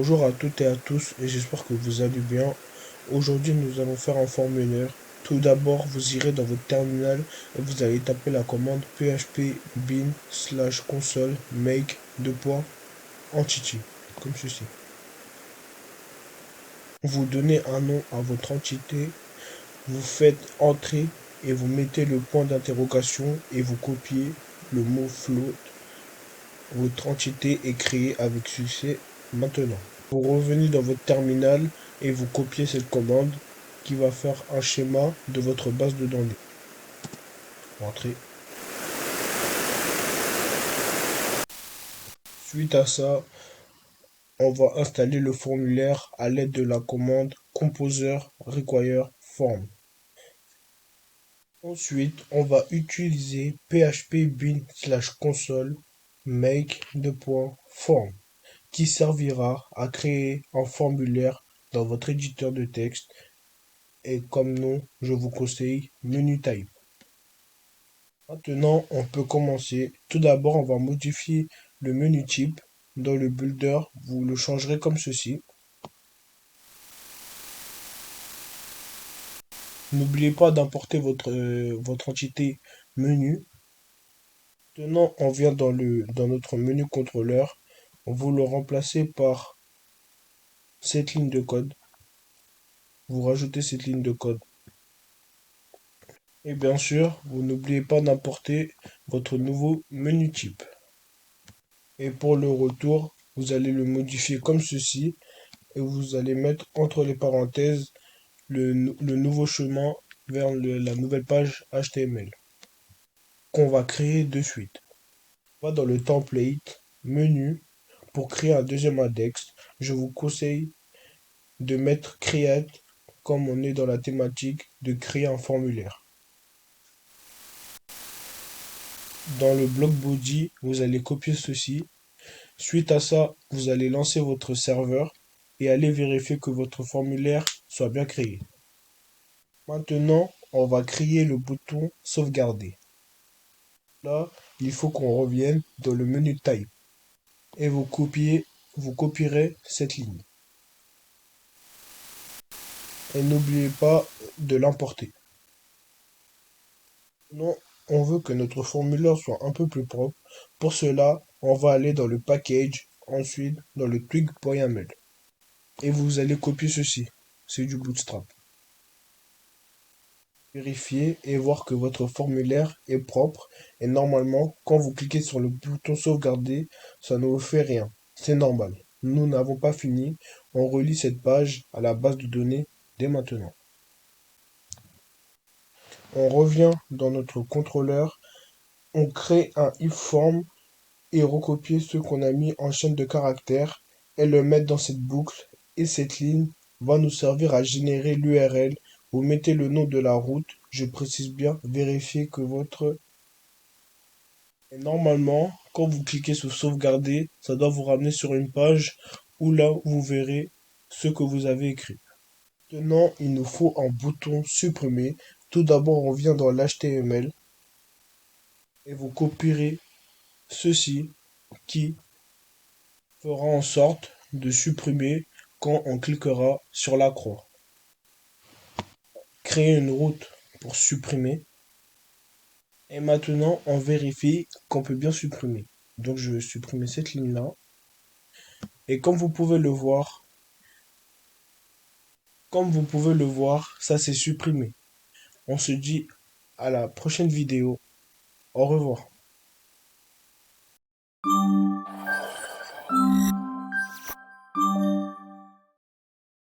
Bonjour à toutes et à tous et j'espère que vous allez bien. Aujourd'hui, nous allons faire un formulaire. Tout d'abord, vous irez dans votre terminal et vous allez taper la commande php bin slash console make entity comme ceci. Vous donnez un nom à votre entité, vous faites entrer et vous mettez le point d'interrogation et vous copiez le mot float. Votre entité est créée avec succès maintenant. Vous revenez dans votre terminal et vous copiez cette commande qui va faire un schéma de votre base de données. Entrez. Suite à ça, on va installer le formulaire à l'aide de la commande composer require form. Ensuite, on va utiliser php bin slash console make form qui servira à créer un formulaire dans votre éditeur de texte et comme nom, je vous conseille menu type. Maintenant, on peut commencer. Tout d'abord, on va modifier le menu type. Dans le builder, vous le changerez comme ceci. N'oubliez pas d'importer votre entité menu. Maintenant, on vient dans notre menu contrôleur. Vous le remplacez par cette ligne de code. Vous rajoutez cette ligne de code. Et bien sûr, vous n'oubliez pas d'importer votre nouveau menu type. Et pour le retour, vous allez le modifier comme ceci. Et vous allez mettre entre les parenthèses le nouveau chemin vers la nouvelle page HTML qu'on va créer de suite. On va dans le template, menu, pour créer un deuxième index. Je vous conseille de mettre create comme on est dans la thématique de créer un formulaire. Dans le bloc body, vous allez copier ceci. Suite à ça, vous allez lancer votre serveur et aller vérifier que votre formulaire soit bien créé. Maintenant, on va créer le bouton sauvegarder. Là, il faut qu'on revienne dans le menu type et vous copierez cette ligne. Et n'oubliez pas de l'importer. Non, on veut que notre formulaire soit un peu plus propre. Pour cela, on va aller dans le package, ensuite dans le twig.yaml. Et vous allez copier ceci. C'est du bootstrap. Vérifier et voir que votre formulaire est propre. Et normalement, quand vous cliquez sur le bouton sauvegarder, ça ne vous fait rien. C'est normal. Nous n'avons pas fini. On relie cette page à la base de données dès maintenant. On revient dans notre contrôleur. On crée un ifform et recopier ce qu'on a mis en chaîne de caractères et le mettre dans cette boucle. Et cette ligne va nous servir à générer l'URL. Vous mettez le nom de la route. Je précise bien, vérifiez que votre... Et normalement, quand vous cliquez sur sauvegarder, ça doit vous ramener sur une page où là, vous verrez ce que vous avez écrit. Maintenant, il nous faut un bouton supprimer. Tout d'abord, on vient dans l'HTML et vous copierez ceci qui fera en sorte de supprimer quand on cliquera sur la croix. Créer une route pour supprimer. Et maintenant, on vérifie qu'on peut bien supprimer. Donc, je vais supprimer cette ligne-là. Et comme vous pouvez le voir, ça c'est supprimé. On se dit à la prochaine vidéo. Au revoir.